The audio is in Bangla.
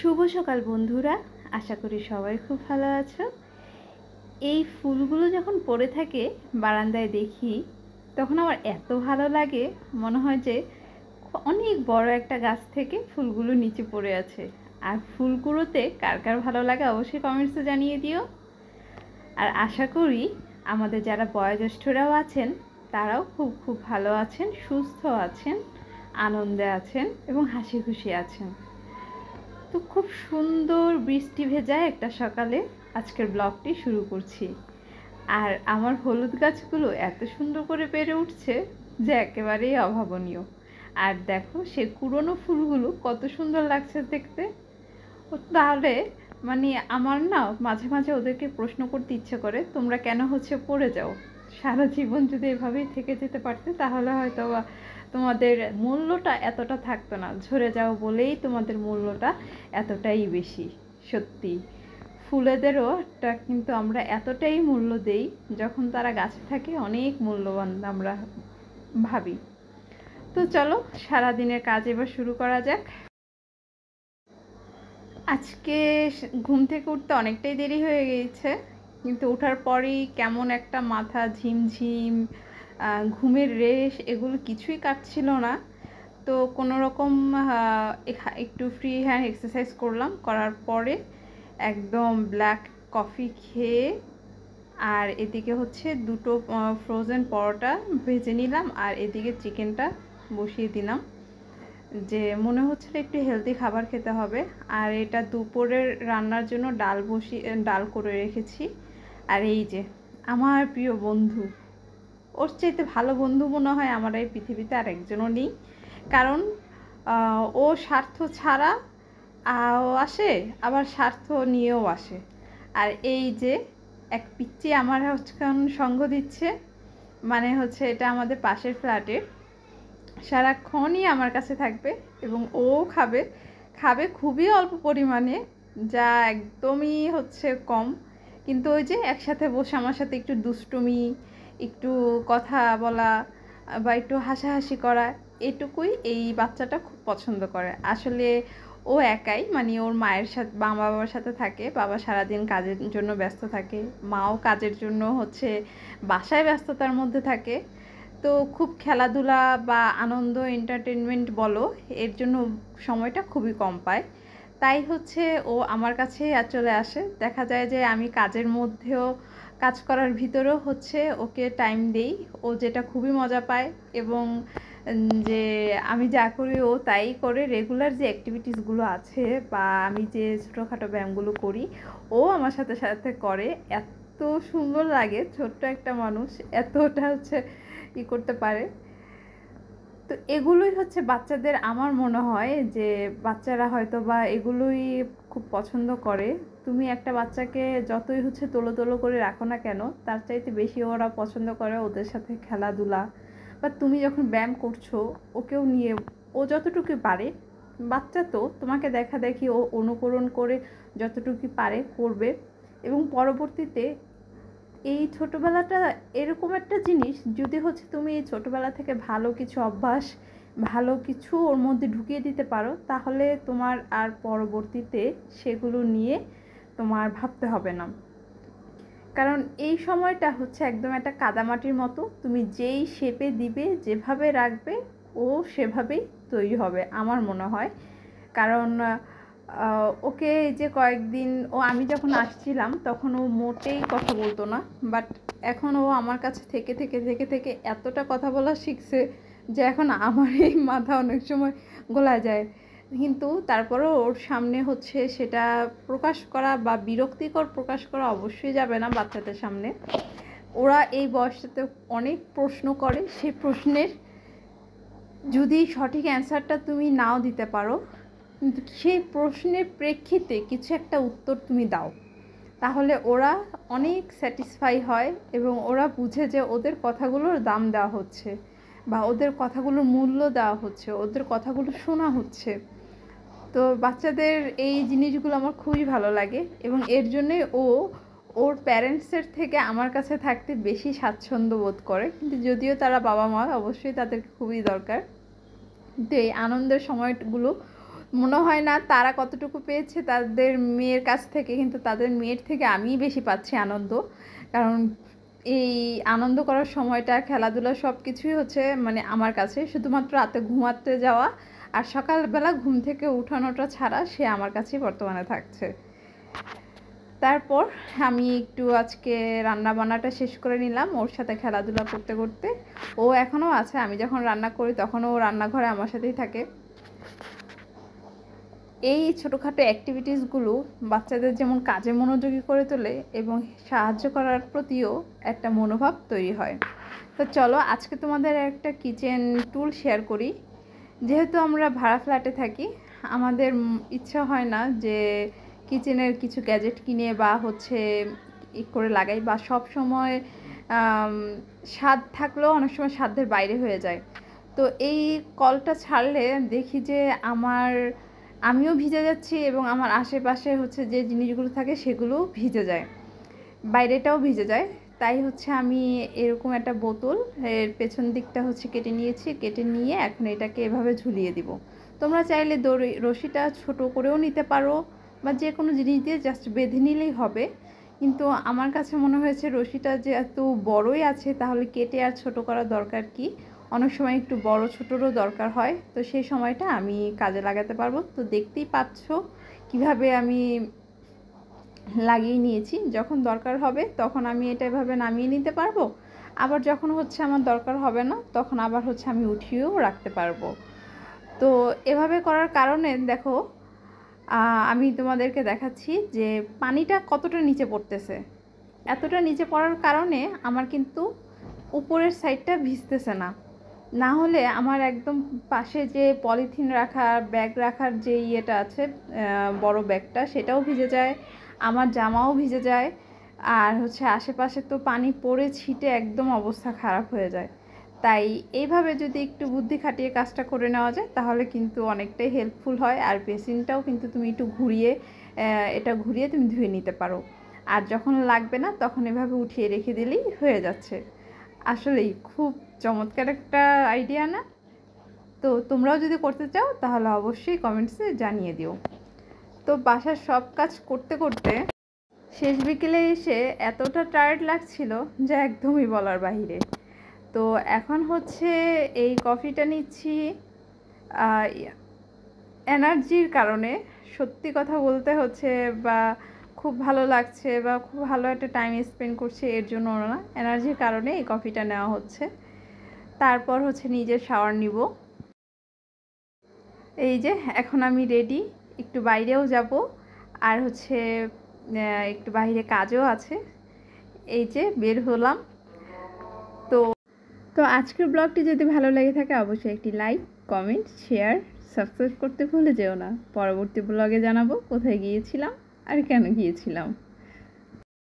শুভ সকাল বন্ধুরা, আশা করি সবাই খুব ভালো আছো। এই ফুলগুলো যখন পড়ে থাকে বারান্দায় দেখি, তখন আমার এত ভালো লাগে, মনে হয় যে অনেক বড় একটা গাছ থেকে ফুলগুলো নিচে পড়ে আছে। আর ফুলগুলোতে কার কার ভালো লাগে অবশ্যই কমেন্টসে জানিয়ে দিও। আর আশা করি আমাদের যারা বয়োজ্যেষ্ঠরাও আছেন তারাও খুব খুব ভালো আছেন, সুস্থ আছেন, আনন্দে আছেন এবং হাসি খুশি আছেন। তো খুব সুন্দর বৃষ্টি ভেজা একটা সকালে আজকের ব্লগটি শুরু করছি। আর আমার হলুদ গাছগুলো এত সুন্দর করে বেড়ে উঠছে যে একেবারেই অভাবনীয়। আর দেখো সে পুরনো ফুলগুলো কত সুন্দর লাগছে দেখতে। তাহলে মানে আমার না মাঝে মাঝে ওদেরকে প্রশ্ন করতে ইচ্ছে করে, তোমরা কেন পড়ে যাও? সারা জীবন যদি এভাবেই থেকে যেতে পারতে তাহলে হয়তো তোমাদের মূল্যটা এতটা থাকতো না। ঝরে যাও বলেই তোমাদের মূল্যটা এতটাই বেশি। সত্যি ফুলেদেরও একটা কিন্তু আমরা এতটাই মূল্য দেই, যখন তারা গাছে থাকে অনেক মূল্যবান আমরা ভাবি। তো চলো সারাদিনের কাজ এবার শুরু করা যাক। আজকে ঘুম থেকে উঠতে অনেকটাই দেরি হয়ে গিয়েছে, কিন্তু ওঠার পরেই কেমন একটা মাথা ঝিমঝিম, ঘুমের রেশ এগুলো কিছুই কাটছিল না। তো কোনো রকম একটু ফ্রি হ্যান্ড এক্সারসাইজ করলাম, করার পরে একদম ব্ল্যাক কফি খেয়ে আর এদিকে দুটো ফ্রোজেন পরোটা ভেজে নিলাম, আর এদিকে চিকেনটা বসিয়ে দিলাম, যে মনে হচ্ছিল একটু হেলদি খাবার খেতে হবে। আর এটা দুপুরের রান্নার জন্য ডাল করে রেখেছি। আর এই যে আমার প্রিয় বন্ধু, ওর চাইতে ভালো বন্ধু মনে হয় আমার এই পৃথিবীতে আর একজনও নেই। কারণ ও স্বার্থ ছাড়া আসে, আবার স্বার্থ নিয়েও আসে। আর এই যে এক পিচ্চি আমার সঙ্গ দিচ্ছে, মানে এটা আমাদের পাশের ফ্ল্যাটের, সারাক্ষণই আমার কাছে থাকবে এবং ও খাবে খাবে খুবই অল্প পরিমাণে, যা একদমই কম। কিন্তু ওই যে একসাথে বসে আমার সাথে একটু দুষ্টুমি, একটু কথা বলা বা একটু হাসাহাসি করা, এটুকুই এই বাচ্চাটা খুব পছন্দ করে। আসলে ও একাই, মানে ওর মায়ের সাথে মা বাবার সাথে থাকে। বাবা সারাদিন কাজের জন্য ব্যস্ত থাকে, মাও কাজের জন্য বাসায় ব্যস্ততার মধ্যে থাকে। তো খুব খেলাধুলা বা আনন্দ এন্টারটেনমেন্ট বলো, এর জন্য সময়টা খুবই কম পায়। তাই ও আমার কাছেই চলে আসে। দেখা যায় যে আমি কাজের মধ্যেও, কাজ করার ভিতরেও ওকে টাইম দেই, ও যেটা খুবই মজা পায়। এবং যে আমি যা করি ও তাই করে। রেগুলার যে অ্যাক্টিভিটিসগুলো আছে বা আমি যে ছোটোখাটো ব্যায়ামগুলো করি, ও আমার সাথে সাথে করে। এত সুন্দর লাগে, ছোট্ট একটা মানুষ এতটা করতে পারে। তো এগুলোই বাচ্চাদের, আমার মনে হয় যে বাচ্চারা হয়তো বা এগুলোই খুব পছন্দ করে। তুমি একটা বাচ্চাকে যতই তোলো তোলো করে রাখো না কেন, তার চাইতে বেশি ওরা পছন্দ করে ওদের সাথে খেলাধুলা। বা তুমি যখন ব্যায়াম করছো ওকেও নিয়ে, ও যতটুকু পারে, বাচ্চা তো তোমাকে দেখা দেখি ও অনুকরণ করে যতটুকু পারে করবে। এবং পরবর্তীতে এই ছোটোবেলাটা এরকম একটা জিনিস, যদি তুমি এই ছোটোবেলা থেকে ভালো কিছু অভ্যাস, ভালো কিছু ওর মধ্যে ঢুকিয়ে দিতে পারো, তাহলে তোমার আর পরবর্তীতে সেগুলো নিয়ে তোমার ভাবতে হবে না। কারণ এই সময়টা একদম একটা কাদামাটির মতো, তুমি যেই শেপে দিবে, যেভাবে রাখবে, ও সেভাবেই তৈরি হবে আমার মনে হয়। কারণ ওকে যে কয়েকদিন আমি যখন আসছিলাম তখন ও মোটেই কথা বলতো না, বাট এখন ও আমার কাছে থেকে থেকে থেকে থেকে এতটা কথা বলা শিখছে যে এখন আমার এই মাথা অনেক সময় গোলা যায়। কিন্তু তারপরেও ওর সামনে সেটা প্রকাশ করা বা বিরক্তিকর প্রকাশ করা অবশ্যই যাবে না বাচ্চাদের সামনে। ওরা এই বয়সটাতে অনেক প্রশ্ন করে, সেই প্রশ্নের যদি সঠিক অ্যান্সারটা তুমি নাও দিতে পারো, কিন্তু সেই প্রশ্নের প্রেক্ষিতে কিছু একটা উত্তর তুমি দাও, তাহলে ওরা অনেক স্যাটিসফাই হয় এবং ওরা বুঝে যে ওদের কথাগুলোর দাম দেওয়া হচ্ছে বা ওদের কথাগুলোর মূল্য দেওয়া হচ্ছে, ওদের কথাগুলো শোনা হচ্ছে। তো বাচ্চাদের এই জিনিসগুলো আমার খুবই ভালো লাগে এবং এর জন্যে ওর প্যারেন্টসের থেকে আমার কাছে থাকতে বেশি স্বাচ্ছন্দ্য বোধ করে। কিন্তু যদিও তারা বাবা মা, অবশ্যই তাদের খুবই দরকার। কিন্তু এই আনন্দের সময়গুলো মনে হয় না তারা কতটুকু পেয়েছে তাদের মেয়ের কাছ থেকে, কিন্তু তাদের মেয়ের থেকে আমিই বেশি পাচ্ছি আনন্দ। কারণ এই আনন্দ করার সময়টা, খেলাধুলা সব কিছুই হচ্ছে মানে আমার কাছে শুধুমাত্র রাতে ঘুমাতে যাওয়া আর সকালবেলা ঘুম থেকে উঠানোটা ছাড়া সে আমার কাছেই বর্তমানে থাকছে। তারপর আমি একটু আজকে রান্না বান্নাটা শেষ করে নিলাম ওর সাথে খেলাধুলা করতে করতে। ও এখনও আছে, আমি যখন রান্না করি তখনও ও রান্নাঘরে আমার সাথেই থাকে। এই ছোটোখাটো অ্যাক্টিভিটিসগুলো বাচ্চাদের যেমন কাজে মনোযোগী করে তোলে এবং সাহায্য করার প্রতিও একটা মনোভাব তৈরি হয়। তো চলো আজকে তোমাদের একটা কিচেন টুল শেয়ার করি। যেহেতু আমরা ভাড়া ফ্ল্যাটে থাকি, আমাদের ইচ্ছা হয় না যে কিচেনের কিছু গ্যাজেট কিনে বা হচ্ছে করে লাগাই, বা সব সময় স্বাদ থাকলেও অনেক সময় সাধ্যের বাইরে হয়ে যায়। তো এই কলটা ছাড়লে দেখি যে আমিও ভিজে যাচ্ছি এবং আমার আশেপাশে হচ্ছে যে জিনিসগুলো থাকে সেগুলোও ভিজে যায়, বাইরেটাও ভিজে যায়। তাই হচ্ছে আমি এরকম একটা বোতল এর পেছন দিকটা হচ্ছে কেটে নিয়েছি, কেটে নিয়ে এখন এটাকে এভাবে ঝুলিয়ে দিব। তোমরা চাইলে রশিটা ছোট করেও নিতে পারো বা যে কোনো জিনিস দিয়ে জাস্ট বেঁধে নিলেই হবে। কিন্তু আমার কাছে মনে হয়েছে রশিটা যে এত বড়ই আছে তাহলে কেটে আর ছোট করার দরকার কি, অনেক সময় একটু বড় ছোটোরও দরকার হয়, তো সেই সময়টা আমি কাজে লাগাতে পারবো। তো দেখতেই পাচ্ছ কিভাবে আমি লাগিয়ে নিয়েছি। যখন দরকার হবে তখন আমি এটা এভাবে নামিয়ে নিতে পারবো, আবার যখন হচ্ছে আমার দরকার হবে না তখন আবার হচ্ছে আমি উঠিয়েও রাখতে পারবো। তো এভাবে করার কারণে দেখো আমি তোমাদেরকে দেখাচ্ছি যে পানিটা কতটা নিচে পড়তেছে। এতটা নিচে পড়ার কারণে আমার কিন্তু উপরের সাইডটা ভিজতেছে না। না হলে আমার একদম পাশে যে পলিথিন রাখার ব্যাগ রাখার যে ইয়েটা আছে, বড় ব্যাগটা, সেটাও ভিজে যায়, আমার জামাও ভিজে যায়, আর হচ্ছে আশেপাশে তো পানি পড়ে ছিটে একদম অবস্থা খারাপ হয়ে যায়। তাই এইভাবে যদি একটু বুদ্ধি খাটিয়ে কাজটা করে নেওয়া যায় তাহলে কিন্তু অনেকটাই হেল্পফুল হয়। আর বেসিনটাও কিন্তু তুমি একটু এটা ঘুরিয়ে তুমি ধুয়ে নিতে পারো, আর যখন লাগবে না তখন এভাবে উঠিয়ে রেখে দিলেই হয়ে যাচ্ছে। আসলেই খুব চমৎকার একটা আইডিয়া না? তো তোমরাও যদি করতে চাও তাহলে অবশ্যই কমেন্টসে জানিয়ে দিও। তো বাসার সব কাজ করতে করতে শেষ বিকেলে এসে এতটা টায়ার্ড লাগছিল যা একদমই বলার বাহিরে। তো এখন হচ্ছে এই কফিটা নিচ্ছি এনার্জির কারণে। সত্যি কথা বলতে হচ্ছে বা খুব ভালো লাগছে বা খুব ভালো একটা টাইম স্পেন্ড করছে এর জন্য না, এনার্জির কারণে এই কফিটা নেওয়া হচ্ছে। তারপর হচ্ছে নিজের শাওয়ার নিব। এই যে এখন আমি রেডি, একটু বাইরেও যাব, আর হচ্ছে একটু বাইরে কাজও আছে। এই যে বের হলাম। তো তো আজকের ব্লগটি যদি ভালো লেগে থাকে অবশ্যই একটি লাইক, কমেন্ট, শেয়ার, সাবস্ক্রাইব করতে ভুলে যেও না। পরবর্তী ব্লগে জানাবো কোথায় গিয়েছিলাম আর কেন গিয়েছিলাম।